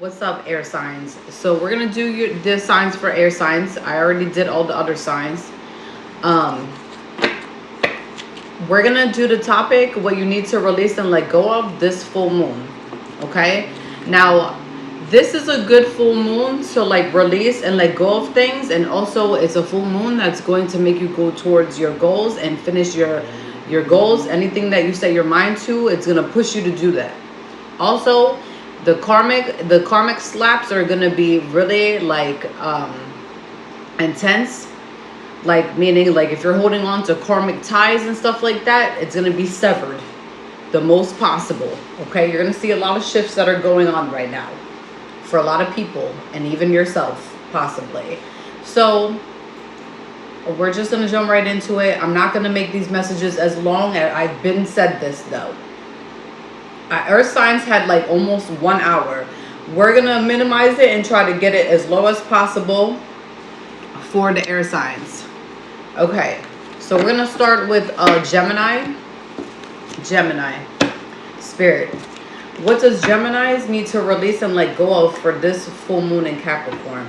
What's up, air signs? So we're gonna do the signs for air signs. I already did all the other signs. We're gonna do the topic, what you need to release and let go of this full moon. Okay? Now, this is a good full moon to like release and let go of things, and also it's a full moon that's going to make you go towards your goals and finish your goals. Anything that you set your mind to, it's gonna push you to do that. Also, the karmic slaps are gonna be really like intense, like meaning like if you're holding on to karmic ties and stuff like that, it's gonna be severed the most possible. Okay, you're gonna see a lot of shifts that are going on right now for a lot of people, and even yourself possibly. So we're just gonna jump right into it. I'm not gonna make these messages as long. As I've been said this though. Earth signs had like almost 1 hour. We're gonna minimize it and try to get it as low as possible for the air signs. Okay, so we're gonna start with Gemini. Spirit, what does Geminis need to release and let go of for this full moon in Capricorn?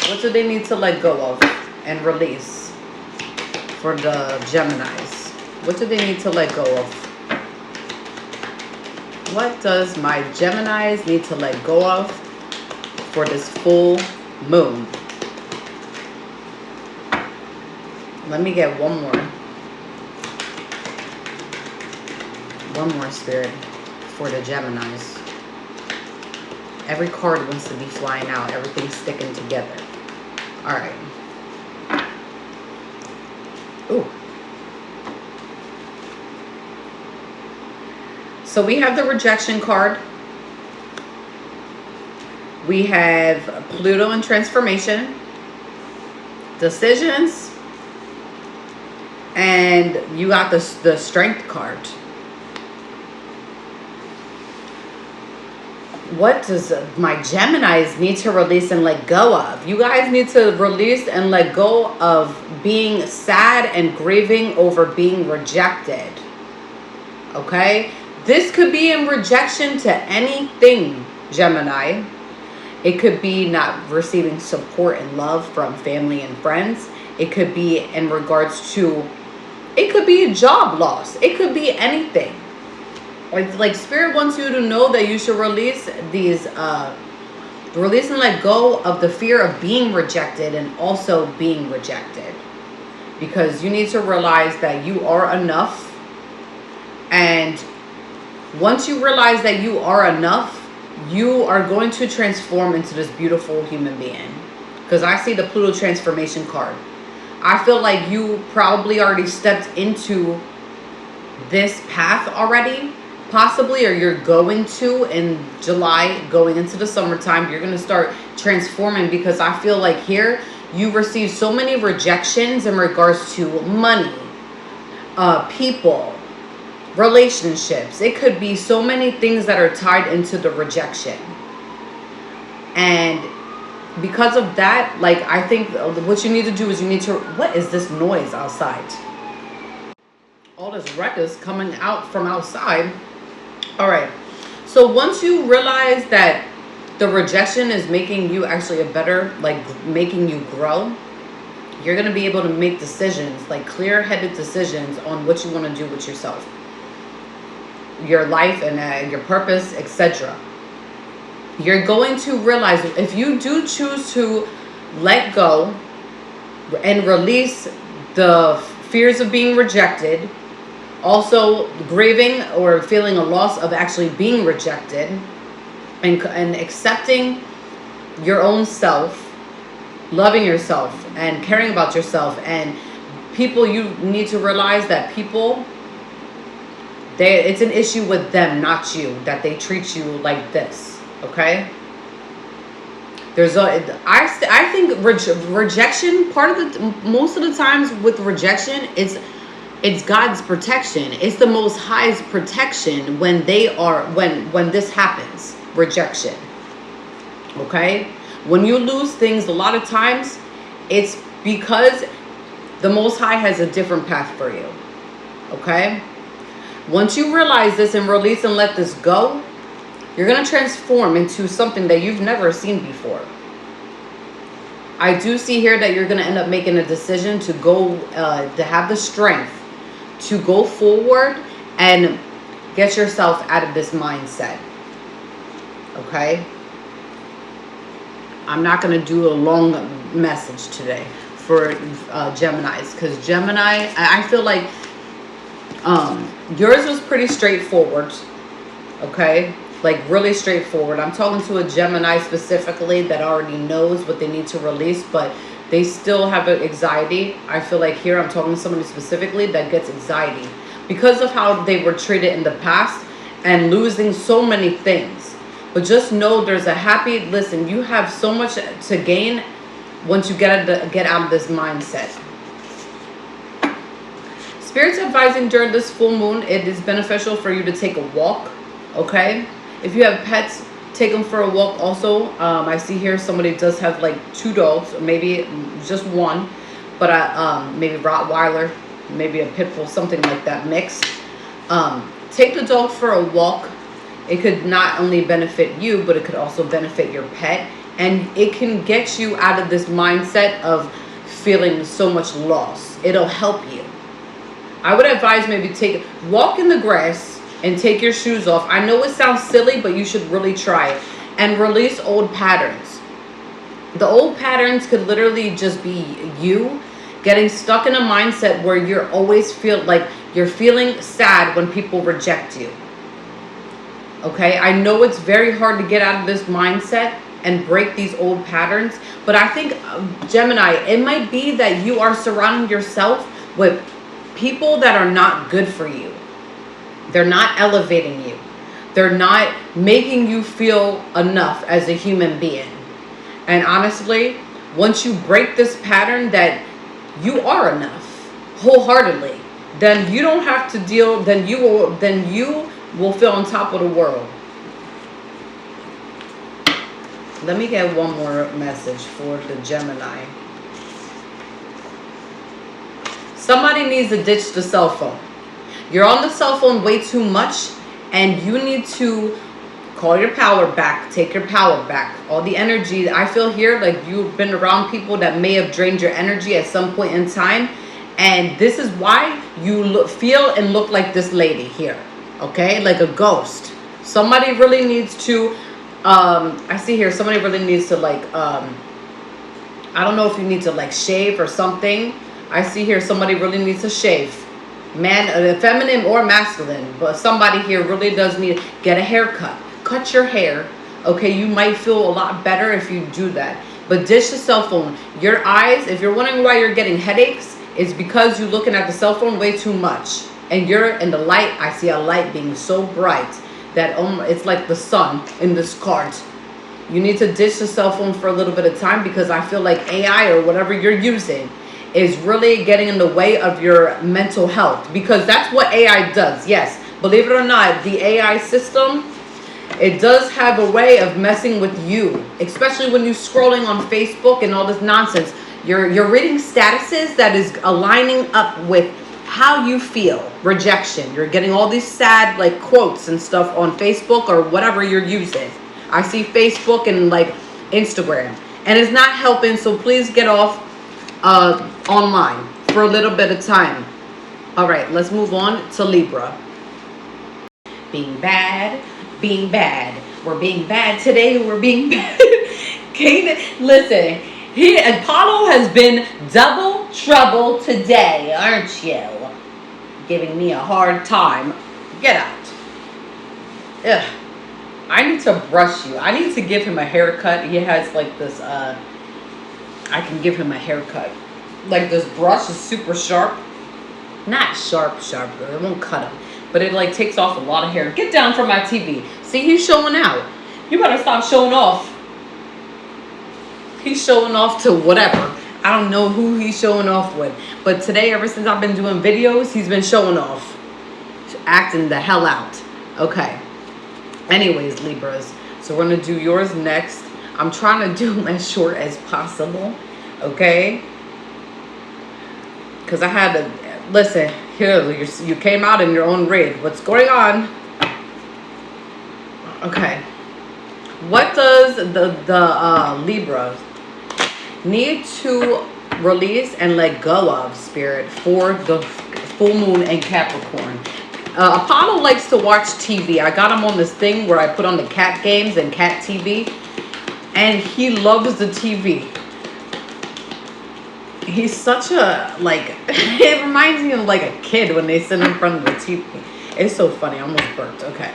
What do they need to let go of and release for the Geminis? What do they need to let go of? What does my Geminis need to let go of for this full moon? Let me get one more. One more, Spirit, for the Geminis. Every card wants to be flying out. Everything's sticking together. All right. Ooh. So we have the rejection card. We have Pluto and transformation, decisions, and you got the strength card. What does my Geminis need to release and let go of? You guys need to release and let go of being sad and grieving over being rejected. Okay? This could be in rejection to anything, Gemini. It could be not receiving support and love from family and friends. It could be in regards to, it could be a job loss. It could be anything. Like Spirit wants you to know that you should release these, release and let go of the fear of being rejected and also being rejected. Because you need to realize that you are enough. And once you realize that you are enough, you are going to transform into this beautiful human being. Because I see the Pluto transformation card. I feel like you probably already stepped into this path already, possibly, or you're going to in July, going into the summertime. You're going to start transforming, because I feel like here you received so many rejections in regards to money, people, relationships. It could be so many things that are tied into the rejection. And because of that, like, I think what you need to do is you need to, what is this noise outside? All this ruckus coming out from outside. All right. So once you realize that the rejection is making you actually a better, like making you grow, you're going to be able to make decisions, like clear-headed decisions on what you want to do with yourself, your life, and your purpose, etc. You're going to realize, if you do choose to let go and release the fears of being rejected, also grieving or feeling a loss of actually being rejected, and accepting your own self, loving yourself and caring about yourself, and people, you need to realize that people, it's an issue with them, not you, that they treat you like this. Okay? There's I think rejection, part of the, most of the times with rejection, it's God's protection. It's the Most High's protection when when this happens, rejection. Okay? When you lose things, a lot of times it's because the Most High has a different path for you. Okay? Once you realize this and release and let this go, You're going to transform into something that you've never seen before. I do see here that you're going to end up making a decision to go, to have the strength to go forward and get yourself out of this mindset. Okay? I'm not going to do a long message today for Geminis, because Gemini, I feel like yours was pretty straightforward. Okay? Like really straightforward. I'm talking to a Gemini specifically that already knows what they need to release, but they still have anxiety. I feel like here I'm talking to somebody specifically that gets anxiety because of how they were treated in the past and losing so many things. But just know there's a happy, listen, you have so much to gain once you get out of this mindset. Spirit's advising during this full moon, it is beneficial for you to take a walk, okay? If you have pets, take them for a walk also. I see here somebody does have like 2 dogs, or maybe just one, but maybe Rottweiler, maybe a pit bull, something like that mixed. Take the dog for a walk. It could not only benefit you, but it could also benefit your pet. And it can get you out of this mindset of feeling so much loss. It'll help you. I would advise maybe walk in the grass and take your shoes off. I know it sounds silly, but you should really try it. And release old patterns. The old patterns could literally just be you getting stuck in a mindset where you're always feel like you're feeling sad when people reject you. Okay, I know it's very hard to get out of this mindset and break these old patterns, but I think Gemini, it might be that you are surrounding yourself with people that are not good for you. They're not elevating you. They're not making you feel enough as a human being. And honestly, once you break this pattern that you are enough wholeheartedly, then you don't have to deal, then you will feel on top of the world. Let me get one more message for the Gemini. Somebody needs to ditch the cell phone. You're on the cell phone way too much, and you need to call your power back, take your power back. All the energy, I feel here like you've been around people that may have drained your energy at some point in time, and this is why you feel and look like this lady here, okay? Like a ghost. Somebody really needs to, I see here, somebody really needs to like, I don't know if you need to like shave or something. I see here somebody really needs to shave. Man, feminine or masculine, but somebody here really does need to get a haircut. Cut your hair, okay? You might feel a lot better if you do that. But ditch the cell phone. Your eyes, if you're wondering why you're getting headaches, it's because you're looking at the cell phone way too much. And you're in the light, I see a light being so bright that it's like the sun in this card. You need to ditch the cell phone for a little bit of time, because I feel like AI or whatever you're using is really getting in the way of your mental health, because that's what AI does. Yes, believe it or not, the AI system, it does have a way of messing with you, especially when you're scrolling on Facebook and all this nonsense. You're reading statuses that is aligning up with how you feel. Rejection. You're getting all these sad like quotes and stuff on Facebook or whatever you're using. I see Facebook and like Instagram, and it's not helping. So please get off online for a little bit of time. All right, let's move on to Libra. Being bad. We're being bad today. We're being bad. Listen, Apollo has been double trouble today, aren't you? Giving me a hard time. Get out. Ugh. I need to brush you. I need to give him a haircut. He has like this, I can give him a haircut. Like this brush is super sharp. Not sharp, it won't cut him. But it like takes off a lot of hair. Get down from my TV. See, he's showing out. You better stop showing off. He's showing off to whatever. I don't know who he's showing off with. But today, ever since I've been doing videos, he's been showing off. Acting the hell out. Okay. Anyways, Libras. So we're going to do yours next. I'm trying to do them as short as possible. Okay? Because I had to... Listen, here, you came out in your own rig. What's going on? Okay. What does the Libra need to release and let go of, Spirit, for the full moon in Capricorn? Apollo likes to watch TV. I got him on this thing where I put on the cat games and cat TV, and he loves the TV. He's such a, like, it reminds me of like a kid when they sit in front of the TV. It's so funny. I almost burped. Okay.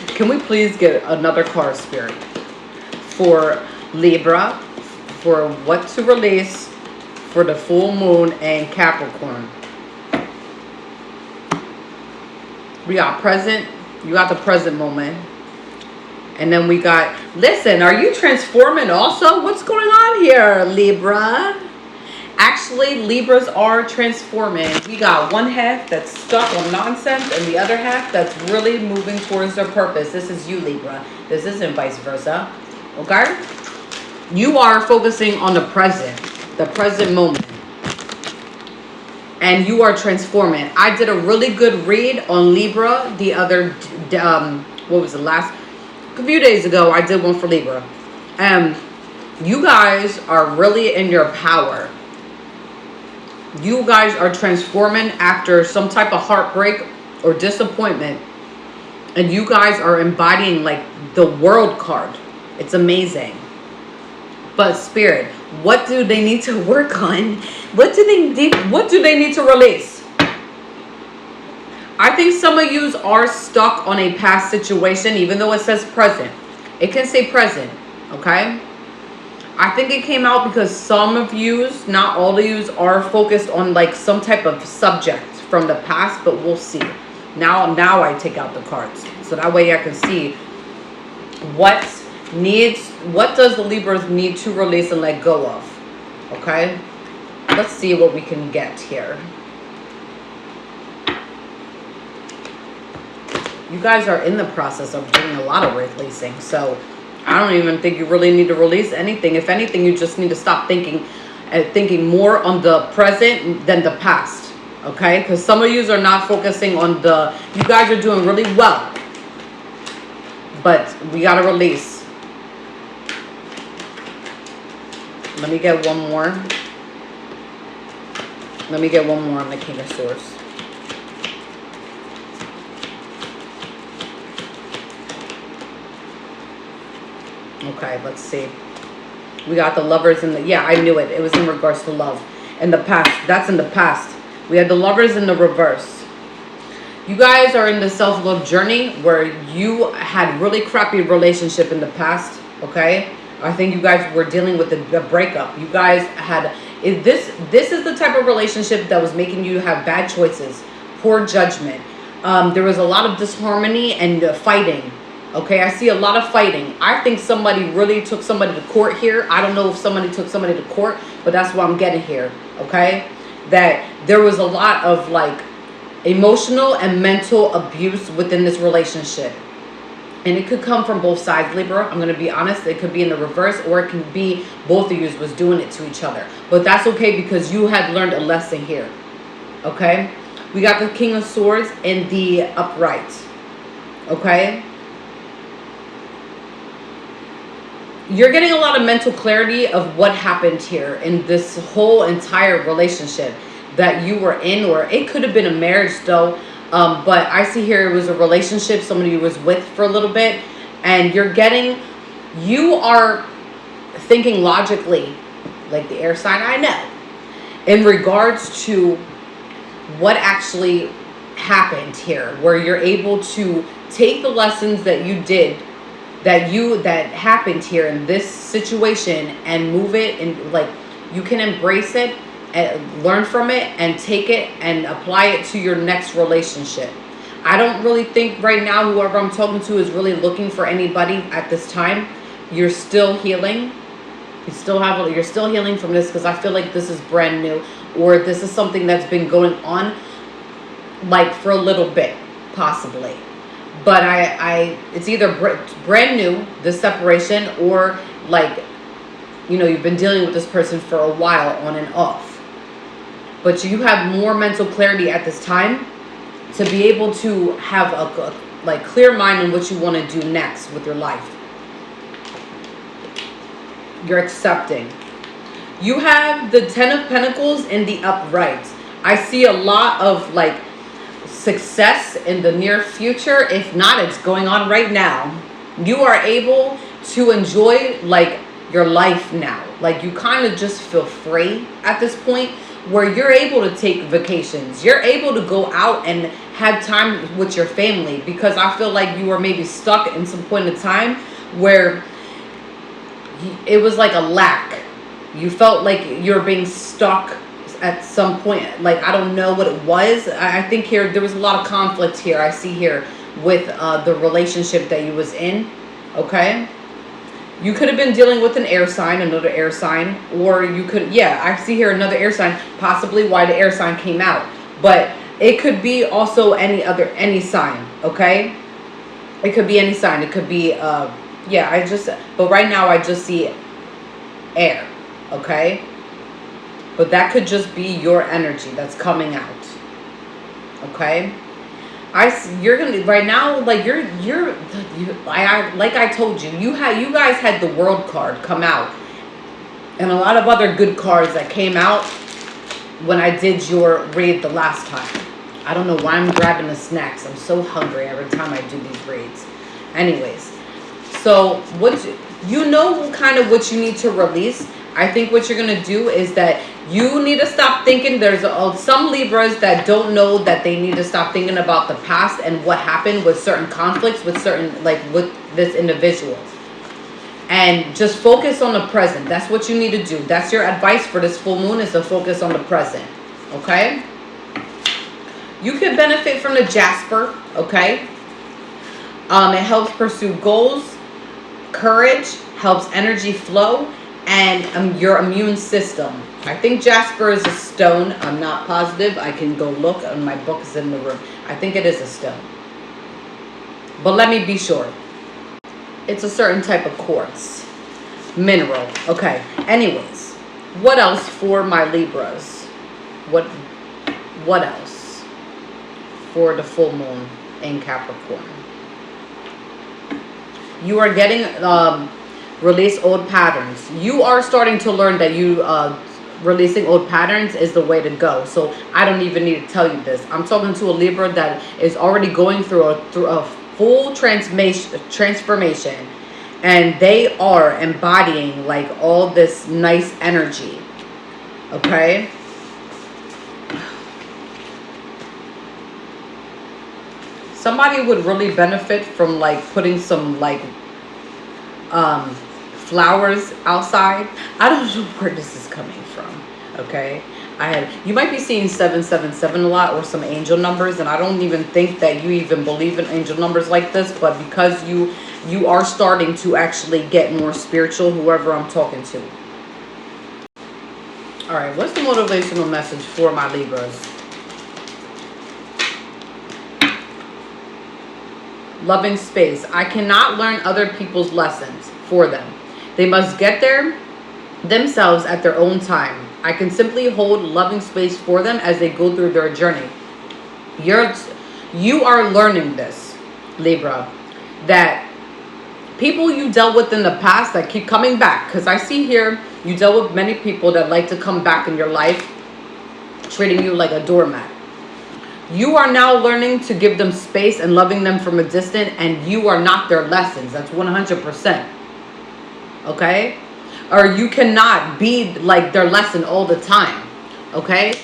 Can we please get another card, Spirit, for Libra, for what to release for the full moon and Capricorn? We got present. You got the present moment. And then we got, listen, are you transforming also? What's going on here, Libra? Actually, Libras are transforming. We got one half that's stuck on nonsense and the other half that's really moving towards their purpose. This is you, Libra. This isn't vice versa. Okay? You are focusing on the present moment. And you are transforming. I did a really good read on Libra the other, what was the last, a few days ago. I did one for Libra. And you guys are really in your power. You guys are transforming after some type of heartbreak or disappointment. And you guys are embodying like the world card. It's amazing. But Spirit, what do they need to work on? What do they need to release? I think some of you are stuck on a past situation, even though it says present. It can say present, okay? I think it came out because some of you, not all of you, are focused on like some type of subject from the past, but we'll see. Now I take out the cards. So that way I can see what does the Libras need to release and let go of. Okay? Let's see what we can get here. You guys are in the process of doing a lot of releasing, so I don't even think you really need to release anything. If anything, you just need to stop thinking more on the present than the past. Okay? Because some of you are not focusing on you guys are doing really well. But we got to release. Let me get one more. Let me get one more on the King of Swords. Okay, let's see. We got the Lovers in the... Yeah, I knew it. It was in regards to love. In the past. That's in the past. We had the Lovers in the reverse. You guys are in the self-love journey where you had really crappy relationship in the past. Okay? I think you guys were dealing with the breakup. You guys had... This is the type of relationship that was making you have bad choices. Poor judgment. There was a lot of disharmony and fighting. Okay, I see a lot of fighting. I think somebody really took somebody to court here. I don't know if somebody took somebody to court, but that's what I'm getting here. Okay, that there was a lot of like emotional and mental abuse within this relationship. And it could come from both sides, Libra. I'm going to be honest. It could be in the reverse, or it can be both of you was doing it to each other. But that's okay because you had learned a lesson here. Okay, we got the King of Swords in the upright. Okay. You're getting a lot of mental clarity of what happened here in this whole entire relationship that you were in, or it could have been a marriage though. But I see here it was a relationship somebody was with for a little bit, and you are thinking logically, like the air sign I know, in regards to what actually happened here, where you're able to take the lessons that you did that happened here in this situation and move it, and like you can embrace it and learn from it and take it and apply it to your next relationship. I don't really think right now whoever I'm talking to is really looking for anybody at this time. You're still healing. You're still healing from this, because I feel like this is brand new, or this is something that's been going on like for a little bit possibly. But it's either brand new, this separation, or like, you know, you've been dealing with this person for a while on and off. But you have more mental clarity at this time to be able to have like clear mind on what you want to do next with your life. You're accepting. You have the 10 of Pentacles in the upright. I see a lot of like success in the near future. If not, it's going on right now. You are able to enjoy like your life now. Like you kind of just feel free at this point where you're able to take vacations. You're able to go out and have time with your family, because I feel like you were maybe stuck in some point in time where it was like a lack. You felt like you're being stuck at some point. Like, I don't know what it was. I think here, there was a lot of conflict here. I see here with the relationship that you was in. Okay. You could have been dealing with an air sign, another air sign, or you could, yeah, I see here another air sign, possibly why the air sign came out. But it could be also any sign. Okay. It could be any sign. It could be, but right now I just see air. Okay, but that could just be your energy that's coming out. Okay, you're gonna right now, like like I told you, you guys had the World card come out, and a lot of other good cards that came out when I did your read the last time. I don't know why I'm grabbing the snacks. I'm so hungry every time I do these reads. Anyways, so you know kind of what you need to release. I think what you're going to do is that you need to stop thinking. There's some Libras that don't know that they need to stop thinking about the past and what happened with certain conflicts with this individual. And just focus on the present. That's what you need to do. That's your advice for this full moon, is to focus on the present. Okay? You could benefit from the Jasper. Okay? It helps pursue goals. Courage. Helps energy flow. And your immune system. I think Jasper is a stone. I'm not positive. I can go look, and my book is in the room. I think it is a stone. But let me be sure. It's a certain type of quartz. Mineral. Okay. Anyways. What else for my Libras? What else for the full moon in Capricorn? You are getting... release old patterns. You are starting to learn that releasing old patterns is the way to go. So I don't even need to tell you this. I'm talking to a Libra that is already going through a full transformation, and they are embodying like all this nice energy. Okay. Somebody would really benefit from like putting some like flowers outside. I don't know where this is coming from. Okay, you might be seeing 777 a lot, or some angel numbers, and I don't even think that you even believe in angel numbers like this, but because you are starting to actually get more spiritual, whoever I'm talking to. All right, what's the motivational message for my Libras? Loving space. I cannot learn other people's lessons for them. They must get there themselves at their own time. I can simply hold loving space for them as they go through their journey. You are learning this, Libra, that people you dealt with in the past that keep coming back, because I see here you dealt with many people that like to come back in your life, treating you like a doormat. You are now learning to give them space and loving them from a distance, and you are not their lessons. That's 100%. Okay? Or you cannot be like their lesson all the time. Okay?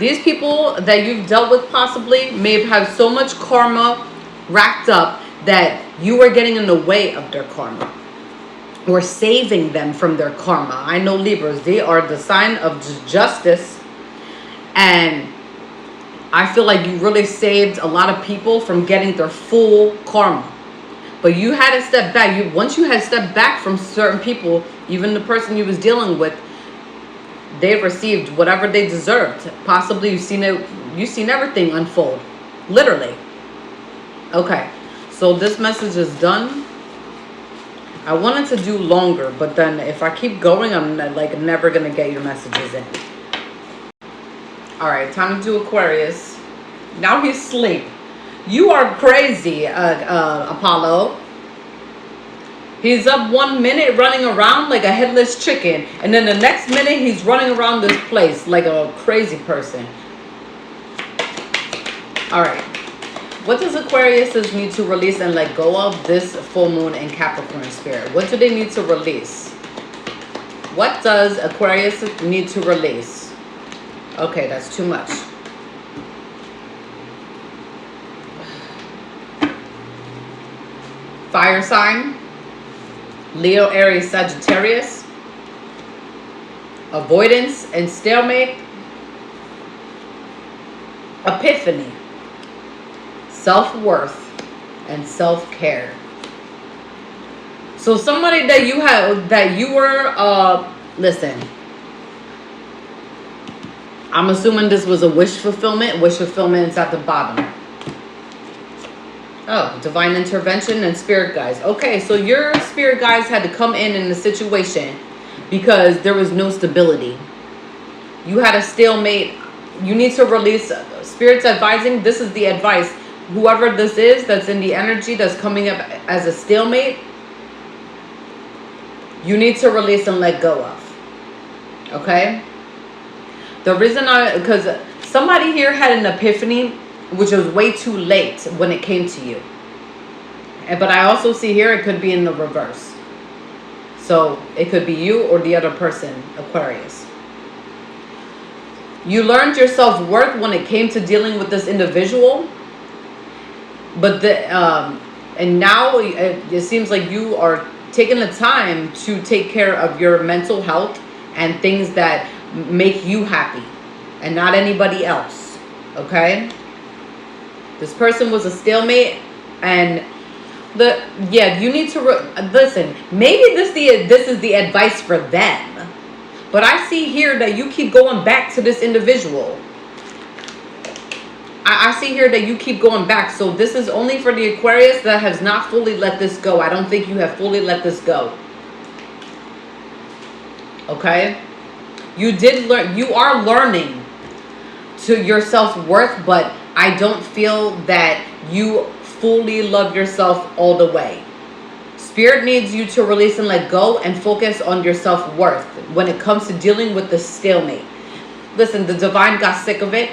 These people that you've dealt with possibly may have had so much karma racked up that you are getting in the way of their karma, or saving them from their karma. I know Libras, they are the sign of justice, and I feel like you really saved a lot of people from getting their full karma. But you had to step back. Once you had stepped back from certain people, even the person you was dealing with, they received whatever they deserved. Possibly you've seen everything unfold. Literally. Okay. So this message is done. I wanted to do longer, but then if I keep going, I'm like never going to get your messages in. All right, time to do Aquarius. Now he's asleep. You are crazy, Apollo. He's up 1 minute running around like a headless chicken, and then the next minute he's running around this place like a crazy person. All right. What does Aquarius need to release and let go of this full moon in Capricorn spirit? What do they need to release? What does Aquarius need to release? Okay, that's too much. Fire sign. Leo, Aries, Sagittarius. Avoidance and stalemate. Epiphany. Self-worth and self-care. So somebody that you have, that you were, listen, I'm assuming this was a wish fulfillment. Wish fulfillment is at the bottom. Oh, divine intervention and spirit guides. Okay, so your spirit guides had to come in the situation because there was no stability. You had a stalemate. You need to release. Spirit's advising. This is the advice. Whoever this is that's in the energy that's coming up as a stalemate, you need to release and let go of. Okay? The reason because somebody here had an epiphany, which was way too late when it came to you. But I also see here it could be in the reverse. So it could be you or the other person, Aquarius. You learned your self-worth when it came to dealing with this individual. But and now it seems like you are taking the time to take care of your mental health and things that make you happy and not anybody else. Okay? This person was a stalemate, and you need to listen. Maybe this is the advice for them, but I see here that you keep going back to this individual. I see here that you keep going back. So this is only for the Aquarius that has not fully let this go. I don't think you have fully let this go. Okay? You did learn. You are learning to your self-worth, but I don't feel that you fully love yourself all the way. Spirit needs you to release and let go and focus on your self-worth when it comes to dealing with the stalemate. Listen, the divine got sick of it.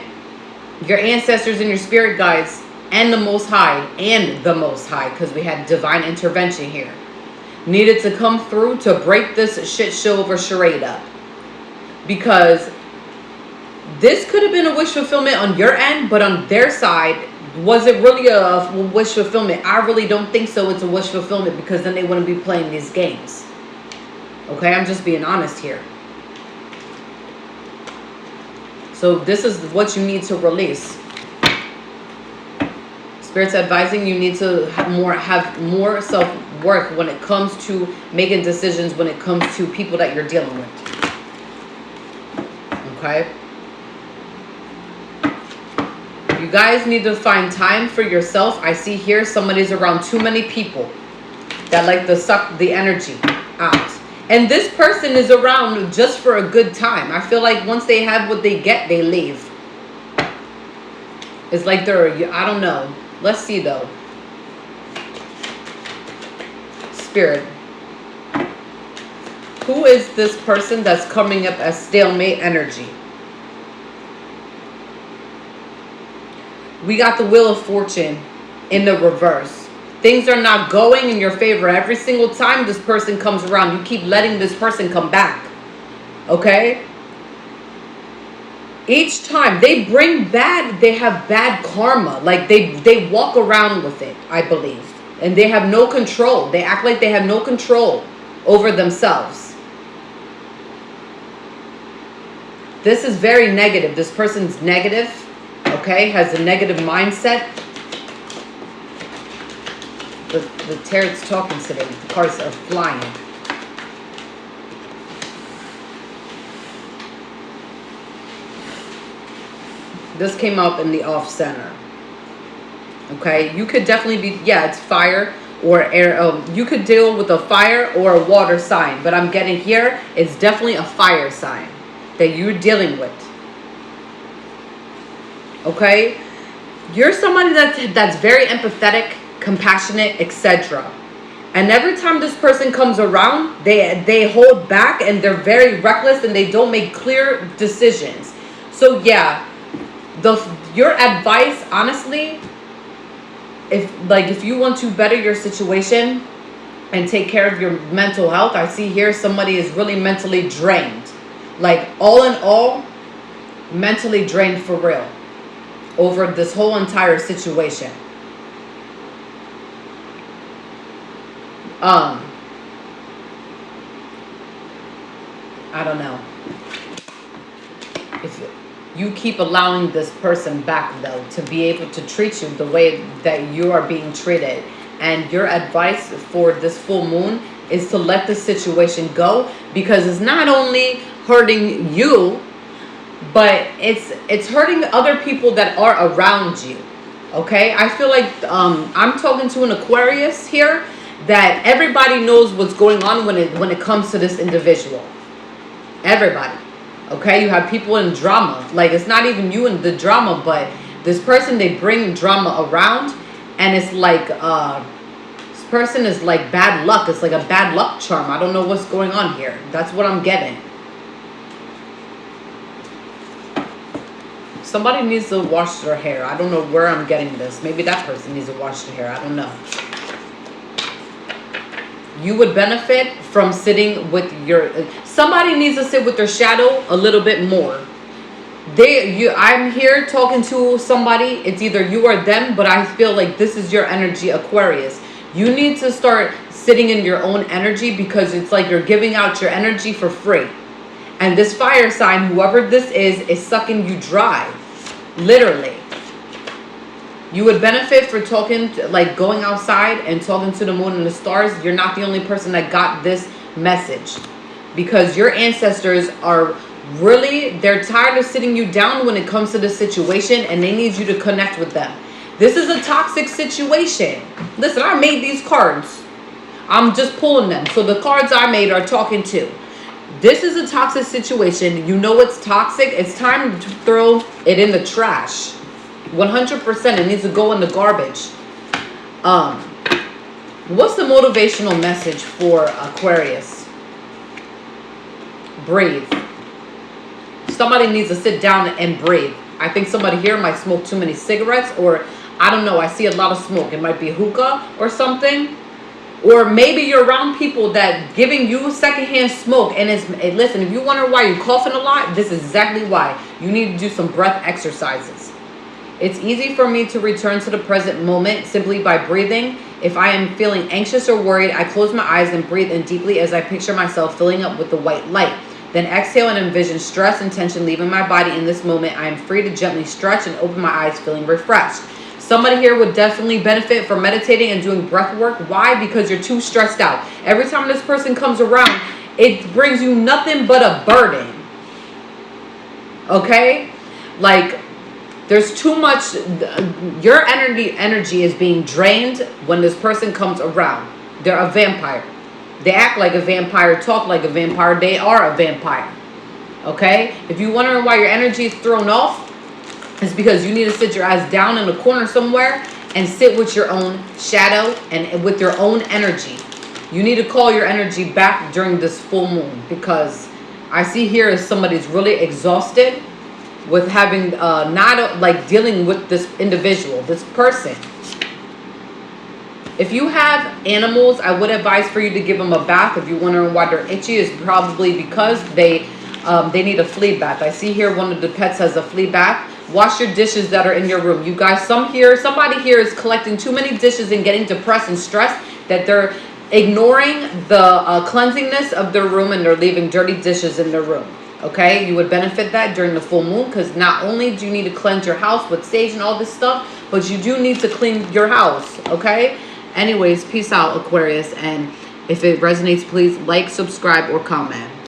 Your ancestors and your spirit guides and the Most High, because we had divine intervention here, needed to come through to break this shit show over charade up. Because this could have been a wish fulfillment on your end, but on their side, was it really a wish fulfillment? I really don't think so. It's a wish fulfillment because then they wouldn't be playing these games. Okay, I'm just being honest here. So this is what you need to release. Spirit's advising you need to have more self-worth when it comes to making decisions, when it comes to people that you're dealing with. Okay? You guys need to find time for yourself. I see here somebody's around too many people that like to suck the energy out. And this person is around just for a good time. I feel like once they have what they get, they leave. It's like they're, I don't know. Let's see though. Spirit. Who is this person that's coming up as stalemate energy? We got the Wheel of Fortune in the reverse. Things are not going in your favor. Every single time this person comes around, you keep letting this person come back. Okay? Each time they bring bad, they have bad karma. Like they walk around with it, I believe. And they have no control. They act like they have no control over themselves. This is very negative. This person's negative. Okay? Has a negative mindset. The tarot's talking today. The cards are flying. This came up in the off center. Okay, you could definitely be, yeah, it's fire or air. You could deal with a fire or a water sign, but I'm getting here, it's definitely a fire sign that you're dealing with. Okay, You're somebody that's very empathetic, compassionate, etc. And every time this person comes around, they hold back and they're very reckless and they don't make clear decisions. So yeah, your advice, honestly, if you want to better your situation and take care of your mental health, I see here somebody is really mentally drained. Like all in all, mentally drained for real over this whole entire situation. I don't know. If you keep allowing this person back though to be able to treat you the way that you are being treated, and your advice for this full moon is to let the situation go, because it's not only hurting you, but it's hurting other people that are around you. Okay, I feel like I'm talking to an Aquarius here, that everybody knows what's going on when it comes to this individual. Everybody. Okay, you have people in drama. Like, it's not even you in the drama, but this person, they bring drama around, and it's like this person is like bad luck. It's like a bad luck charm. I don't know what's going on here. That's what I'm getting. Somebody needs to wash their hair. I don't know where I'm getting this. Maybe that person needs to wash their hair. I don't know. You would benefit from sitting with your... Somebody needs to sit with their shadow a little bit more. I'm here talking to somebody. It's either you or them, but I feel like this is your energy, Aquarius. You need to start sitting in your own energy, because it's like you're giving out your energy for free. And this fire sign, whoever this is sucking you dry. Literally. You would benefit for talking, like going outside and talking to the moon and the stars. You're not the only person that got this message, because your ancestors are really, they're tired of sitting you down when it comes to the situation, and they need you to connect with them. This is a toxic situation. Listen, I made these cards. I'm just pulling them. So the cards I made are talking to. This is a toxic situation. You know it's toxic. It's time to throw it in the trash. 100%. It needs to go in the garbage. What's the motivational message for Aquarius? Breathe. Somebody needs to sit down and breathe. I think somebody here might smoke too many cigarettes, or I don't know. I see a lot of smoke. It might be hookah or something. Or maybe you're around people that giving you secondhand smoke. And listen, if you wonder why you're coughing a lot, this is exactly why. You need to do some breath exercises. It's easy for me to return to the present moment simply by breathing. If I am feeling anxious or worried, I close my eyes and breathe in deeply as I picture myself filling up with the white light. Then exhale and envision stress and tension leaving my body. In this moment, I am free to gently stretch and open my eyes, feeling refreshed. Somebody here would definitely benefit from meditating and doing breath work. Why? Because you're too stressed out. Every time this person comes around, it brings you nothing but a burden. Okay? Like, there's too much. Your energy is being drained when this person comes around. They're a vampire. They act like a vampire, talk like a vampire. They are a vampire. Okay? If you're wondering why your energy is thrown off, it's because you need to sit your ass down in a corner somewhere and sit with your own shadow and with your own energy. You need to call your energy back during this full moon, because I see here is somebody's really exhausted with having not like dealing with this individual, this person. If you have animals, I would advise for you to give them a bath. If you're wondering why they're itchy, it's probably because they need a flea bath. I see here one of the pets has a flea bath. Wash your dishes that are in your room. You guys, somebody here is collecting too many dishes and getting depressed and stressed that they're ignoring the cleansingness of their room, and they're leaving dirty dishes in their room. Okay, you would benefit that during the full moon, because not only do you need to cleanse your house with sage and all this stuff, but you do need to clean your house. Okay, anyways, peace out, Aquarius, and if it resonates, please like, subscribe, or comment.